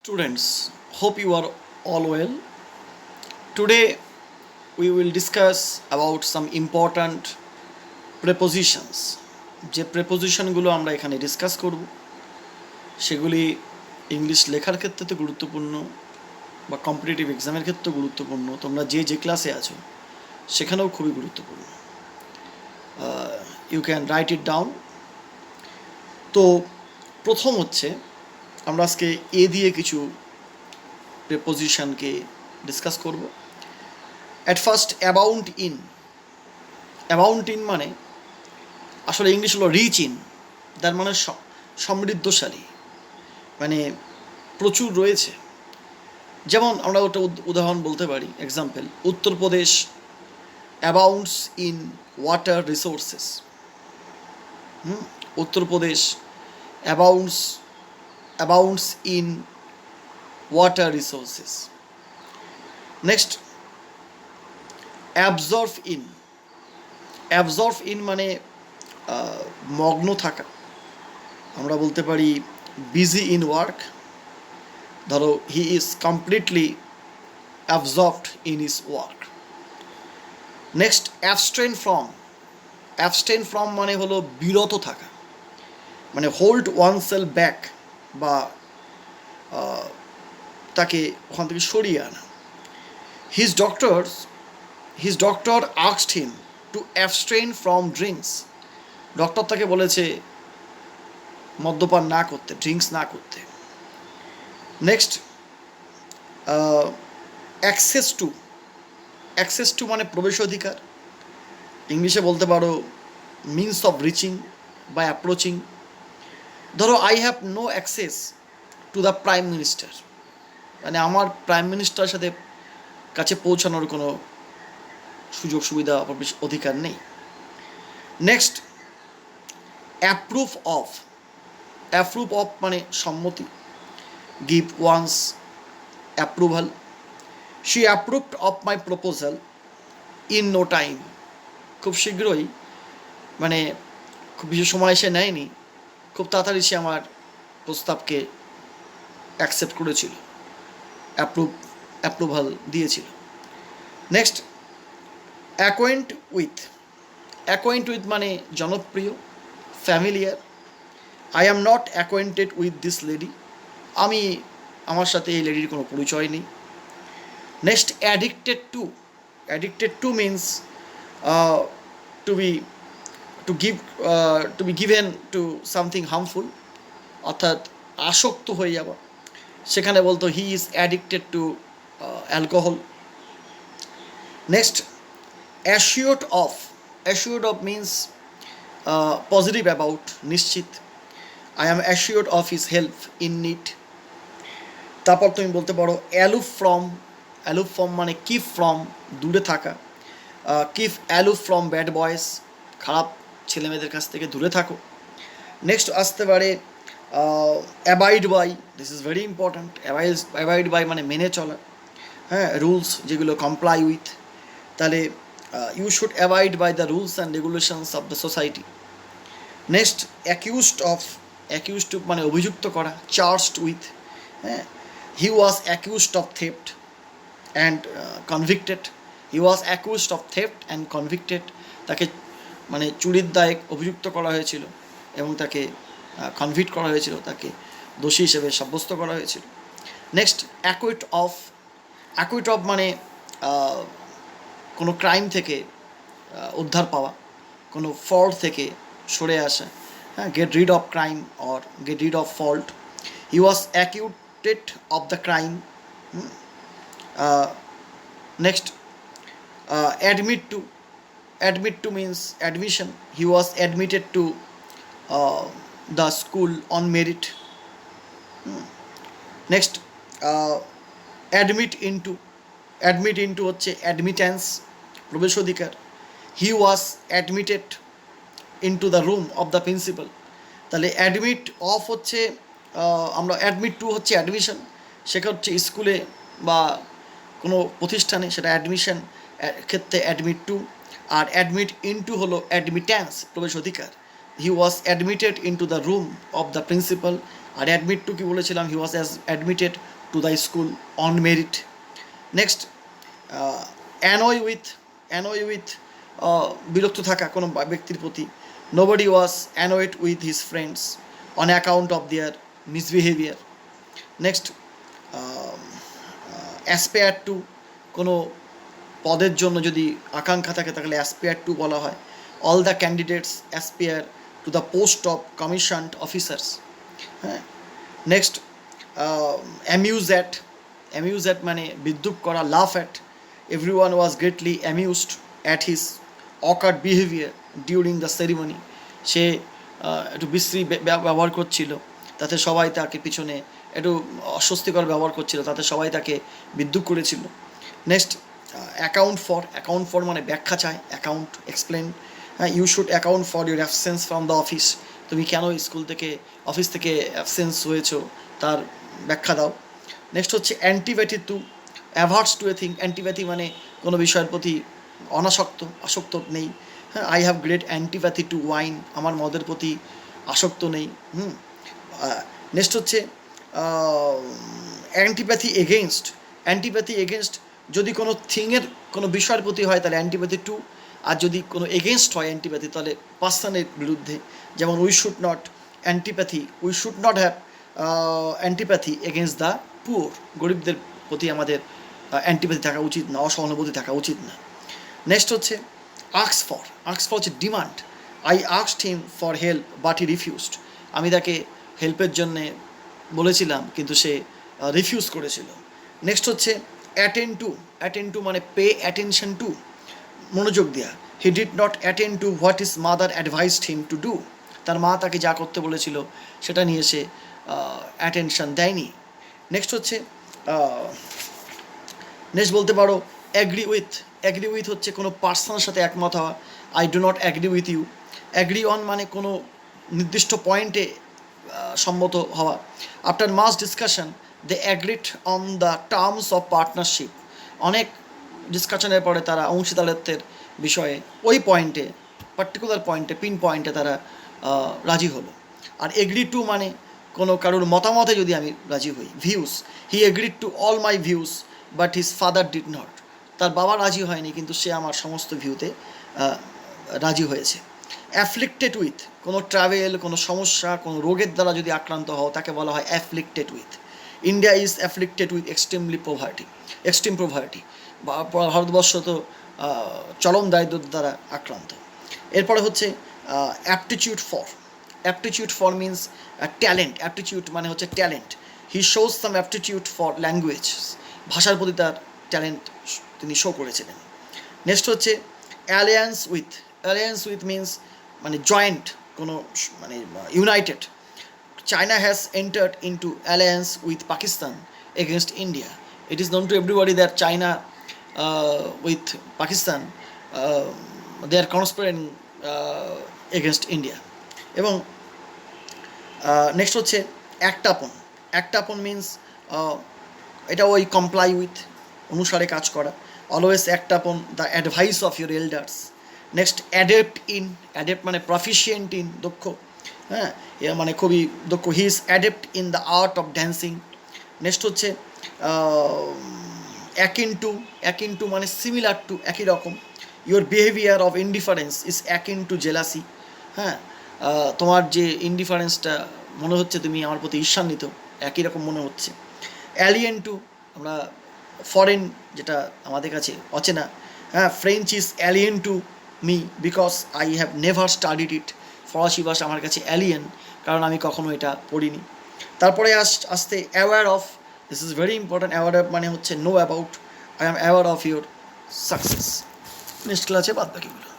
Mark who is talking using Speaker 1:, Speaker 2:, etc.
Speaker 1: Students, hope you are all well. Today we will discuss about some important prepositions. যে প্রেপোজিশনগুলো আমরা এখানে discuss করব সেগুলি ইংলিশ লেখার ক্ষেত্রে তো গুরুত্বপূর্ণ বা কম্পিটিটিভ এক্সামের ক্ষেত্রে গুরুত্বপূর্ণ। তোমরা যে ক্লাসে আছো সেখানেও খুবই গুরুত্বপূর্ণ। You can write it down. তো প্রথম হচ্ছে আমরা আজকে এ দিয়ে কিছু প্রেপোজিশনকে ডিসকাস করব। অ্যাট ফার্স্ট অ্যাবাউন্ড ইন মানে আসলে ইংলিশ হলো রিচ ইন, তার মানে সমৃদ্ধশালী, মানে প্রচুর রয়েছে। যেমন আমরা ওটা উদাহরণ বলতে পারি, example, Uttar Pradesh abounds in water resources. Uttar Pradesh abounds in water resources. Next, absorb in মানে মগ্ন থাকা। আমরা বলতে পারি বিজি ইন ওয়ার্ক। ধরো he is completely absorbed in his work. Next, abstain from মানে হলো বিরত থাকা, মানে হোল্ড ওয়ানসেলফ ব্যাক বা তাকে ওখান থেকে সরিয়ে আনা। His doctor asked him to abstain from drinks. Doctor তাকে বলেছে মদ্যপান না করতে, ড্রিঙ্কস না করতে। নেক্সট, অ্যাক্সেস টু মানে প্রবেশাধিকার। ইংলিশে বলতে পারো মিনস অফ রিচিং বা অ্যাপ্রোচিং। ধরো I have no access to the prime minister, মানে আমার প্রাইম মিনিস্টারের সাথে কাছে পৌঁছানোর কোনো সুযোগ সুবিধা অধিকার নেই। নেক্সট, অ্যাপ্রুভ অফ মানে সম্মতি। Give one's approval. She approved of my proposal in no time. খুব শীঘ্রই, মানে খুব বেশি সময় সে নেয়নি, খুব তাড়াতাড়ি সে আমার প্রস্তাবকে অ্যাকসেপ্ট করেছিল, অ্যাপ্রুভাল দিয়েছিল। নেক্সট, অ্যাকোয়েন্ট উইথ মানে জনপ্রিয়, familiar. I am not acquainted with this lady. আমার সাথে এই লেডির কোনো পরিচয় নেই। Next, addicted to means to be given to something harmful, অর্থাৎ আসক্ত হয়ে যাওয়া। সেখানে বলতো he is addicted to alcohol. Next, assured of means positive about, নিশ্চিত। I am assured of his help in need. তারপর তুমি বলতে পারো অ্যালুফ ফ্রম মানে কিপ ফ্রম, দূরে থাকা। Keep aloof from bad boys, খারাপ ছেলেমেয়েদের কাছ থেকে দূরে থাকো। নেক্সট আসতে পারে abide by, this is very important. Abide by মানে মেনে চলা, হ্যাঁ, রুলস যেগুলো কমপ্লাই উইথ। তাহলে you should abide by the rules and regulations of the society. Next, accused মানে অভিযুক্ত করা, চার্জড উইথ, হ্যাঁ। He was accused of theft and convicted. তাকে মানে চুরির দায়ে অভিযুক্ত করা হয়েছিল এবং তাকে কনভিক্ট করা হয়েছিল, তাকে দোষী হিসেবে সাব্যস্ত করা হয়েছিল। নেক্সট, অ্যাকুইট অফ মানে কোনো ক্রাইম থেকে উদ্ধার পাওয়া, কোনো ফল্ট থেকে সরে আসা, হ্যাঁ, get rid of crime or get rid of fault. He was অ্যাকিউটেড of the crime. Next, admit to means admission. He was admitted to the school on merit. Next, admit into হচ্ছে admittance, প্রবেশাধিকার। He was admitted into the room of the principal. তাহলে admit of হচ্ছে আমরা admit two হচ্ছে admission, সেটা হচ্ছে স্কুলে বা কোনো প্রতিষ্ঠানে, সেটা অ্যাডমিশন ক্ষেত্রে অ্যাডমিট টু। আর অ্যাডমিট ইনটু হলো অ্যাডমিটেন্স, প্রবেশ অধিকার। He was admitted into the room of the principal আর অ্যাডমিট টু কি বলেছিলাম, he was admitted to the school on merit. Next annoy with বিরক্ত থাকা কোনো ব্যক্তির প্রতি। Nobody was annoyed with his friends on account of their misbehaviour. Next aspire to, কোনো পদের জন্য যদি আকাঙ্ক্ষা থাকে তাহলে অ্যাসপেয়ার টু বলা হয়। All the candidates aspire to the post of commissioned officers. হ্যাঁ। নেক্সট অ্যামিউজ অ্যাট মানে বিদ্রুপ করা, laugh at. Every one was greatly amused at his awkward behaviour during the ceremony. সে একটু বিশ্রী ব্যবহার করছিল, তাতে সবাই তাকে পিছনে একটু অস্বস্তিকর ব্যবহার করছিল, তাতে সবাই তাকে বিদ্রুপ করেছিল। নেক্সট অ্যাকাউন্ট ফর মানে ব্যাখ্যা চায়, অ্যাকাউন্ট এক্সপ্লেন। হ্যাঁ, you should account for your absence from the office. তুমি কেন অফিস থেকে অ্যাবসেন্স হয়েছো তার ব্যাখ্যা দাও। নেক্সট হচ্ছে antipathy to, averse to a thing. Antipathy মানে কোনো বিষয়ের প্রতি আসক্ত নেই। হ্যাঁ, I have great antipathy to wine, আমার মদের প্রতি আসক্ত নেই। নেক্সট হচ্ছে অ্যান্টিপ্যাথি এগেনস্ট, যদি কোনো থিংয়ের কোনো বিষয়ের প্রতি হয় তাহলে অ্যান্টিপ্যাথি টু, আর যদি কোনো এগেনস্ট হয় অ্যান্টিপ্যাথি তাহলে পার্সনের বিরুদ্ধে। যেমন we should not have antipathy against the poor, গরিবদের প্রতি আমাদের অ্যান্টিপ্যাথি থাকা উচিত না, অসহানুভূতি থাকা উচিত না। নেক্সট হচ্ছে আস্ক ফর হচ্ছে demand. I asked him for help but he refused, আমি তাকে হেল্পের জন্যে বলেছিলাম কিন্তু সে রিফিউজ করেছিল। নেক্সট হচ্ছে অ্যাটেন্ড টু মানে পে অ্যাটেনশন টু, মনোযোগ দেওয়া। He did not attend two what is mother advised him to do, তার মা তাকে যা করতে বলেছিল সেটা নিয়ে সে অ্যাটেনশন দেয়নি। নেক্সট হচ্ছে নেক্সট বলতে পারো অ্যাগ্রি উইথ হচ্ছে কোনো পার্সনের সাথে একমত হওয়া। I do not agree with you. Agree on মানে কোনো নির্দিষ্ট পয়েন্টে সম্মত হওয়া। After much discussion they agreed on the terms of partnership, অনেক ডিসকাশনের পরে তারা অংশীদারত্বের বিষয়ে ওই পয়েন্টে, পার্টিকুলার পয়েন্টে, পিন পয়েন্টে তারা রাজি হলো। আর এগ্রি টু মানে কোনো কারোর মতামতে যদি আমি রাজি হই। Views, he agreed to all my views but his father did not, তার বাবা রাজি হয়নি কিন্তু সে আমার সমস্ত ভিউতে রাজি হয়েছে। অ্যাফ্লিক্টেড উইথ, কোনো ট্রাভেল, কোনো সমস্যা, কোনো রোগের দ্বারা যদি আক্রান্ত হও তাকে বলা হয় afflicted with. India is afflicted with extreme poverty, Bharatvarsha তো চরম দারিদ্র্যের দ্বারা আক্রান্ত। এরপরে হচ্ছে aptitude for means talent. Aptitude মানে হচ্ছে talent. He shows some aptitude for language, ভাষার প্রতি তার ট্যালেন্ট তিনি শো করেছিলেন। নেক্সট হচ্ছে অ্যালিয়ান্স উইথ মিনস মানে জয়েন্ট, কোনো মানে united. China has entered into alliance with Pakistan against India. It is known to everybody that China with Pakistan they R কনস্পিরেটিং against India. এবং নেক্সট হচ্ছে অ্যাক্টাপন মিনস এটা ওই কমপ্লাই উইথ, অনুসারে কাজ করা। Always act upon the advice of your elders. Next adept মানে proficient in, দক্ষ। হ্যাঁ, মানে খুবই দক্ষ। He is adept in the art of dancing. Next হচ্ছে অ্যাকিন টু মানে সিমিলার টু, একই রকম। Your behaviour of indifference is akin to jealousy. হ্যাঁ, তোমার যে ইনডিফারেন্সটা মনে হচ্ছে তুমি আমার প্রতি ঈর্ষান্বিত, একই রকম মনে হচ্ছে। অ্যালিয়েন টু, আমরা ফরেন, যেটা আমাদের কাছে অচেনা। হ্যাঁ, French is alien to me because I have never studied it. ফরাসি ভাষা আমার কাছে অ্যালিয়েন, কারণ আমি কখনো এটা পড়িনি। তারপরে আসতে aware of, this is very important. Aware of মানে হচ্ছে know about, I am aware of your success. Next ক্লাসে বাদ বাকিগুলো।